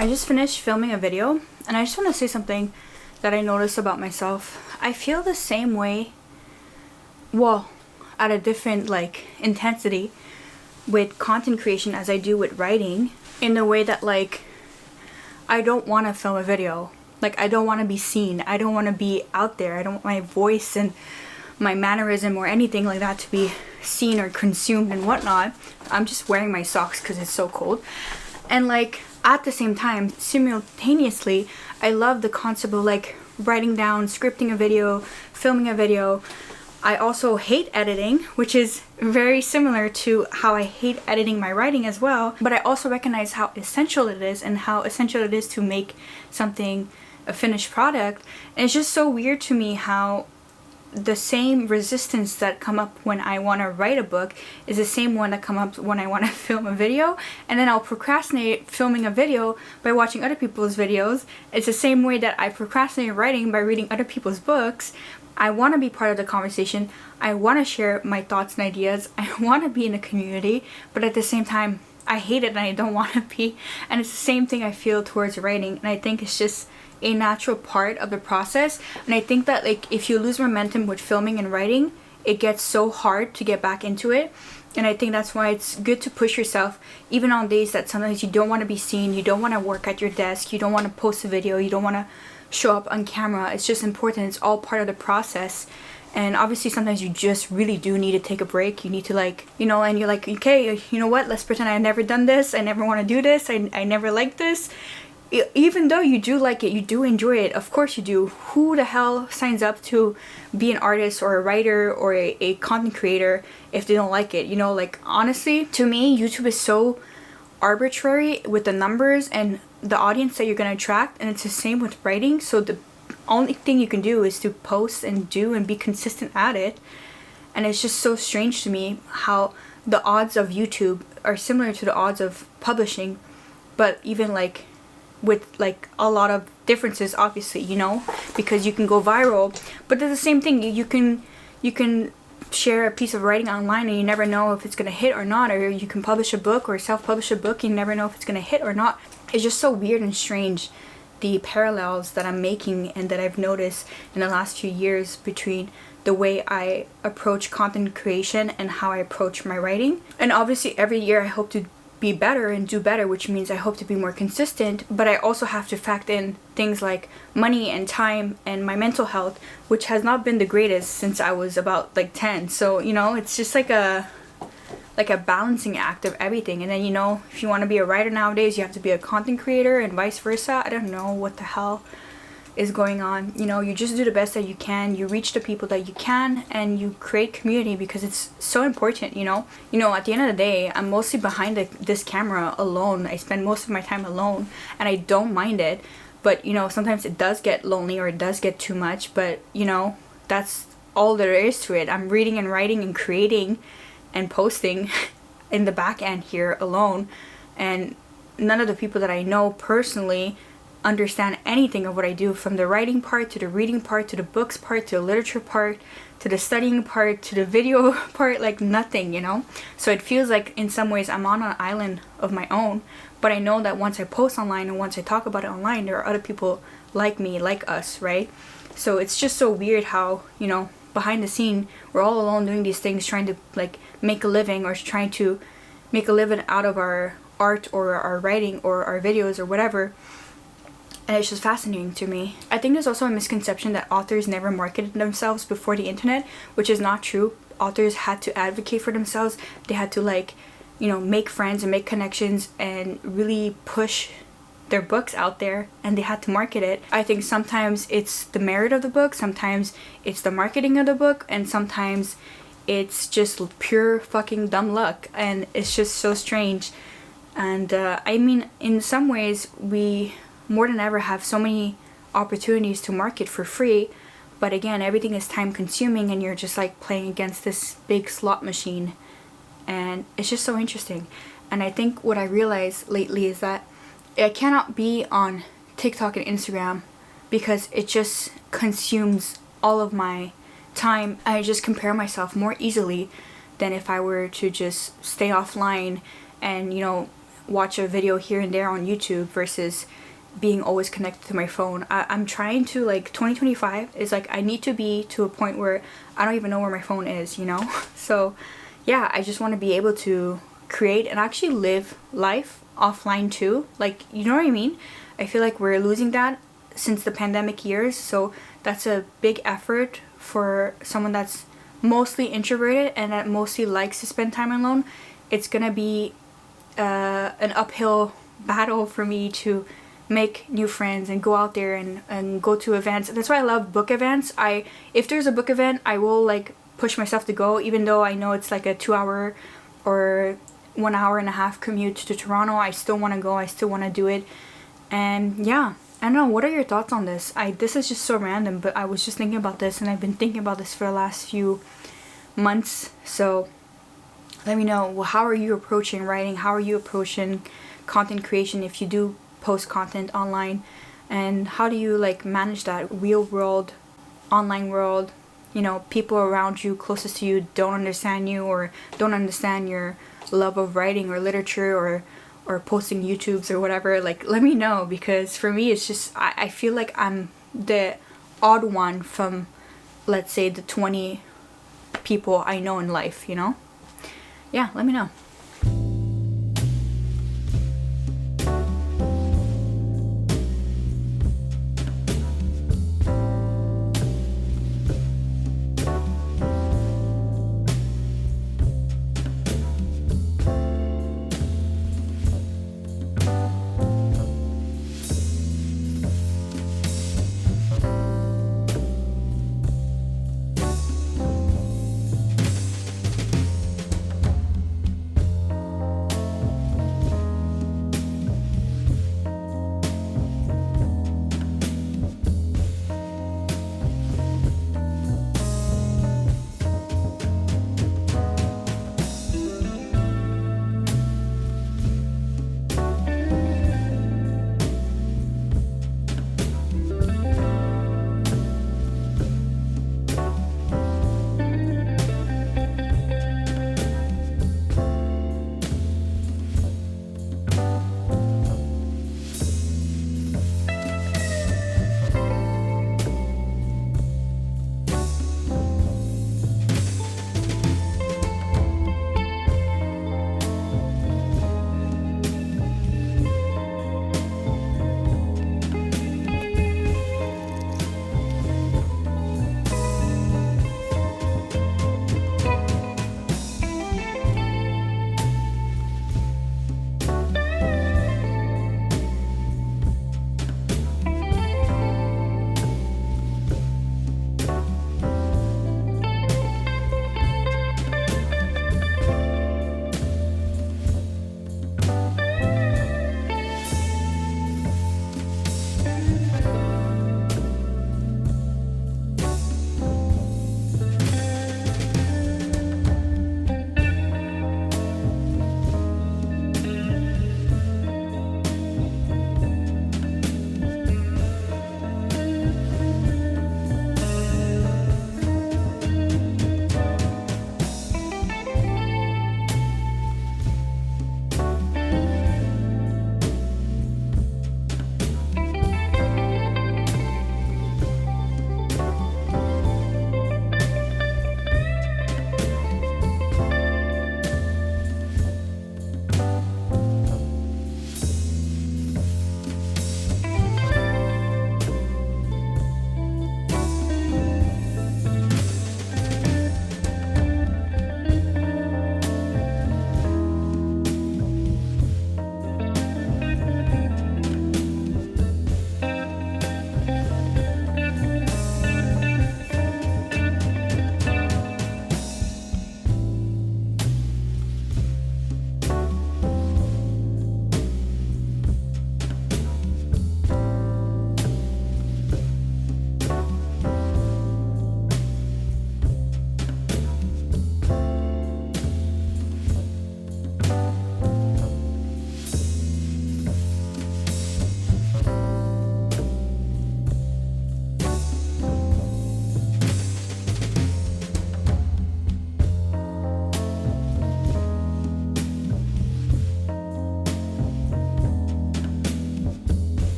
I just finished filming a video, and I just want to say something that I noticed about myself. I feel the same way, well, at a different intensity with content creation as I do with writing, in the way that I don't want to film a video. I don't want to be seen. I don't want to be out there. I don't want my voice and my mannerism or anything like that to be seen or consumed and whatnot. I'm just wearing my socks because it's so cold. And at the same time, simultaneously, I love the concept of writing down, scripting a video, filming a video. I also hate editing, which is very similar to how I hate editing my writing as well. But I also recognize how essential it is and how essential it is to make something a finished product. And it's just so weird to me how the same resistance that come up when I want to write a book is the same one that come up when I want to film a video, and then I'll procrastinate filming a video by watching other people's videos. It's the same way that I procrastinate writing by reading other people's books. I want to be part of the conversation. I want to share my thoughts and ideas. I want to be in a community, but at the same time I hate it and I don't want to be. And it's the same thing I feel towards writing, and I think it's just a natural part of the process. And I think that if you lose momentum with filming and writing, it gets so hard to get back into it. And I think that's why it's good to push yourself even on days that sometimes you don't want to be seen, you don't want to work at your desk, you don't want to post a video, you don't want to show up on camera. It's just important. It's all part of the process. And obviously sometimes you just really do need to take a break. You need to and you're okay, you know what, let's pretend I never done this, I never want to do this, I never liked this. Even though you do like it, you do enjoy it, of course you do. Who the hell signs up to be an artist or a writer or a content creator if they don't like it? Honestly, to me, YouTube is so arbitrary with the numbers and the audience that you're going to attract, and it's the same with writing. So the only thing you can do is to post and do and be consistent at it. And it's just so strange to me how the odds of YouTube are similar to the odds of publishing, but even with a lot of differences, obviously, because you can go viral, but they're the same thing. You can share a piece of writing online and you never know if it's going to hit or not, or you can publish a book or self-publish a book and you never know if it's going to hit or not. It's just so weird and strange, the parallels that I'm making and that I've noticed in the last few years between the way I approach content creation and how I approach my writing. And obviously every year I hope to be better and do better, which means I hope to be more consistent, but I also have to factor in things like money and time and my mental health, which has not been the greatest since I was about 10. So it's just like a balancing act of everything. And then if you want to be a writer nowadays, you have to be a content creator and vice versa. I don't know what the hell is going on. You just do the best that you can, you reach the people that you can, and you create community because it's so important. At the end of the day, I'm mostly behind this camera alone. I spend most of my time alone and I don't mind it, but sometimes it does get lonely or it does get too much, but that's all there is to it. I'm reading and writing and creating and posting in the back end here alone, and none of the people that I know personally understand anything of what I do, from the writing part to the reading part to the books part to the literature part to the studying part to the video part, nothing, So it feels like in some ways I'm on an island of my own, but I know that once I post online and once I talk about it online, there are other people like me, like us, right? So it's just so weird how behind the scene we're all alone doing these things, trying to make a living or trying to make a living out of our art or our writing or our videos or whatever. And it's just fascinating to me. I think there's also a misconception that authors never marketed themselves before the internet, which is not true. Authors had to advocate for themselves. They had to make friends and make connections and really push their books out there, and they had to market it. I think sometimes it's the merit of the book, sometimes it's the marketing of the book, and sometimes it's just pure fucking dumb luck, and it's just so strange. And in some ways we more than ever have so many opportunities to market for free, but again, everything is time consuming and you're just playing against this big slot machine, and it's just so interesting. And I think what I realized lately is that I cannot be on TikTok and Instagram because it just consumes all of my time. I just compare myself more easily than if I were to just stay offline and watch a video here and there on YouTube versus being always connected to my phone. I'm trying to, like, 2025 is like, I need to be to a point where I don't even know where my phone is, you know? So yeah, I just want to be able to create and actually live life offline too. Like, you know what I mean? I feel like we're losing that since the pandemic years, so that's a big effort for someone that's mostly introverted and that mostly likes to spend time alone. It's gonna be an uphill battle for me to make new friends and go out there and go to events. That's why I love book events. If there's a book event, I will like push myself to go, even though I know it's like a 2 hour or 1 hour and a half commute to Toronto. I still want to go. I still want to do it. And yeah, I don't know, what are your thoughts on this? This is just so random, but I was just thinking about this, and I've been thinking about this for the last few months. So let me know, well, how are you approaching writing? How are you approaching content creation if you do post content online? And how do you like manage that real world, online world? You know, people around you, closest to you, don't understand you or don't understand your love of writing or literature or posting YouTubes or whatever. Like, let me know, because for me it's just I feel like I'm the odd one from, let's say, the 20 people I know in life, you know? Yeah, let me know.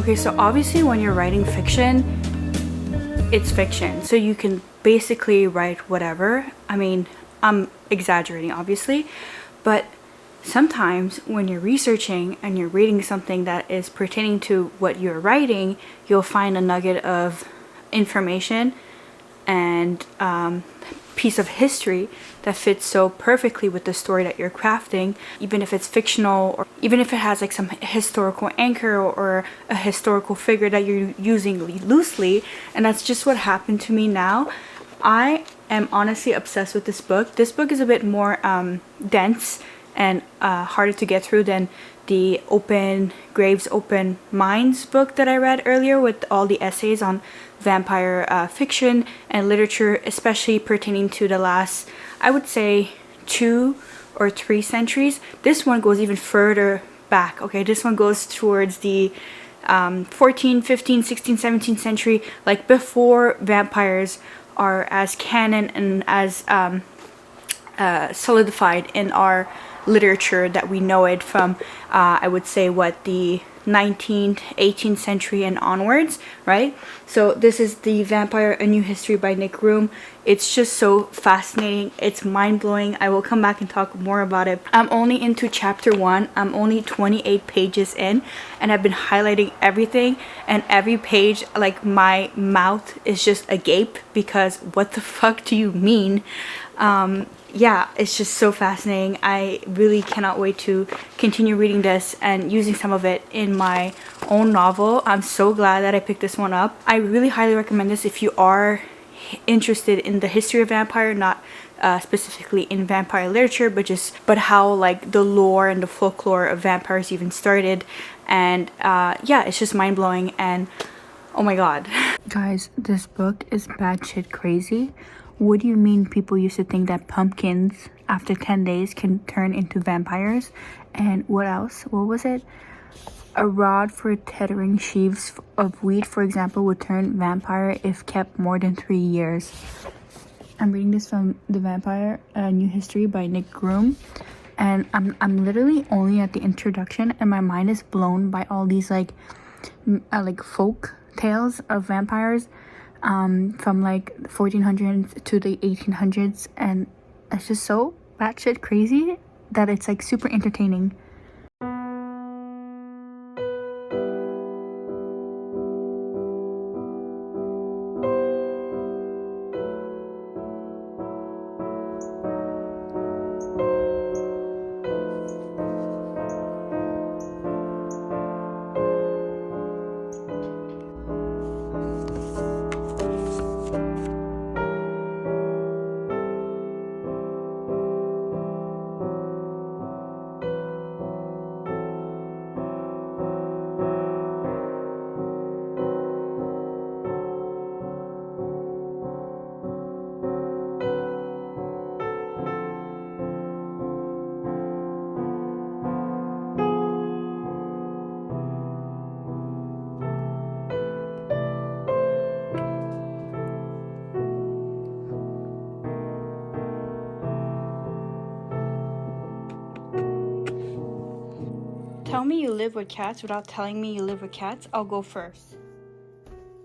Okay, so obviously when you're writing fiction, it's fiction, so you can basically write whatever. I mean, I'm exaggerating obviously, but sometimes when you're researching and you're reading something that is pertaining to what you're writing, you'll find a nugget of information and piece of history that fits so perfectly with the story that you're crafting, even if it's fictional or even if it has like some historical anchor or a historical figure that you're using loosely. And that's just what happened to me now. I am honestly obsessed with this book. This book is a bit more dense and harder to get through than the Open Graves, Open Minds book that I read earlier with all the essays on vampire fiction and literature, especially pertaining to the last, I would say, 2 or 3 centuries. This one goes even further back. Okay, this one goes towards the 14th, 15th, 16th, 17th century, like before vampires are as canon and as solidified in our literature that we know it from. I would say what, the 19th, 18th century and onwards, right? So this is The Vampire: A New History by Nick Room. It's just so fascinating. It's mind-blowing. I will come back and talk more about it. I'm only into chapter 1. I'm only 28 pages in, and I've been highlighting everything, and every page, like, my mouth is just agape because what the fuck do you mean? Yeah, it's just so fascinating. I really cannot wait to continue reading this and using some of it in my own novel. I'm so glad that I picked this one up. I really highly recommend this if you are interested in the history of vampire, not specifically in vampire literature, but how like the lore and the folklore of vampires even started. And yeah, it's just mind-blowing, and oh my god. Guys, this book is batshit crazy. What do you mean people used to think that pumpkins after 10 days can turn into vampires? And what else? What was it? A rod for tethering sheaves of wheat, for example, would turn vampire if kept more than 3 years. I'm reading this from The Vampire: A New History by Nick Groom. And I'm literally only at the introduction, and my mind is blown by all these like folk tales of vampires. From like 1400s to the 1800s, and it's just so batshit crazy that it's like super entertaining. Tell me you live with cats without telling me you live with cats. I'll go first.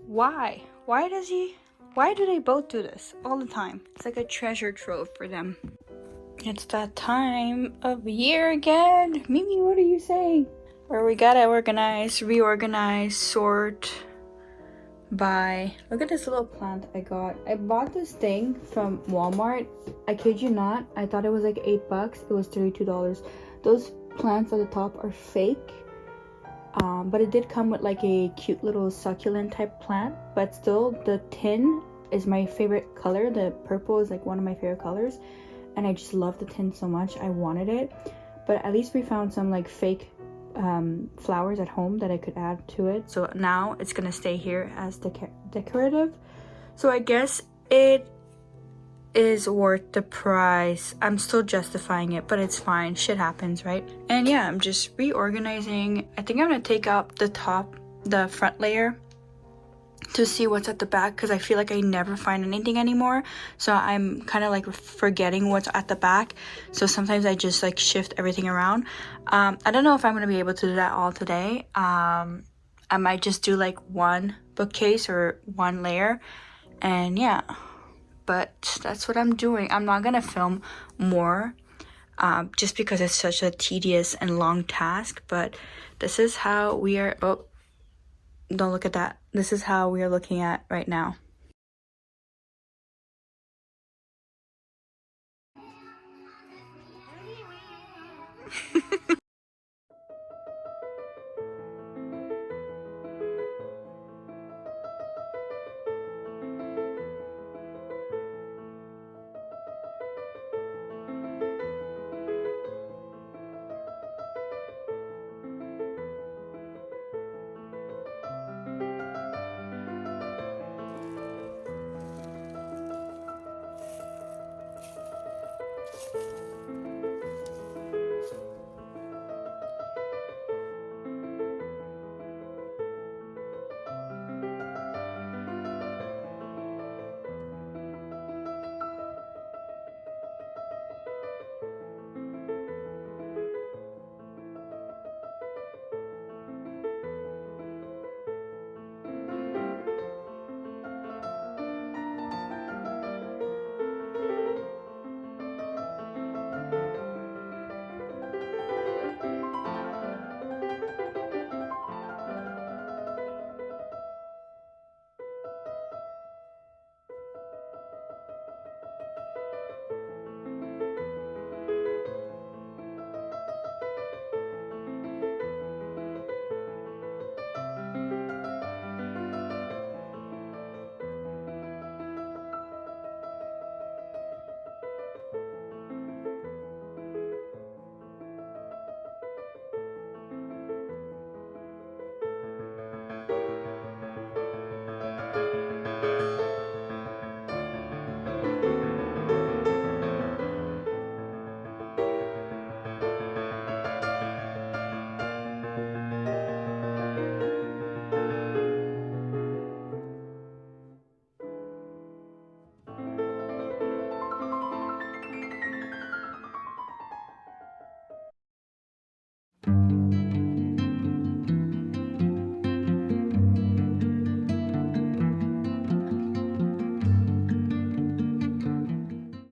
Why? Why do they both do this all the time? It's like a treasure trove for them. It's that time of year again. Mimi, what are you saying? Where we gotta organize, reorganize, sort by... Look at this little plant I got. I bought this thing from Walmart. I kid you not. I thought it was like $8. It was $32. Those plants at the top are fake. But it did come with like a cute little succulent type plant. But still, the tin is my favorite color. The purple is like one of my favorite colors. And I just love the tin so much. I wanted it. But at least we found some like fake flowers at home that I could add to it. So now it's gonna stay here as decorative. So I guess it is worth the price. I'm still justifying it, but it's fine. Shit happens, right? And yeah, I'm just reorganizing. I think I'm gonna take out the front layer to see what's at the back, because I feel like I never find anything anymore. So I'm kind of like forgetting what's at the back. So sometimes I just like shift everything around. I don't know if I'm gonna be able to do that all today. I I might just do like one bookcase or one layer, and yeah, but that's what I'm doing. I'm not gonna film more just because it's such a tedious and long task, but this is how we are. Oh, don't look at that. This is how we are looking at right now.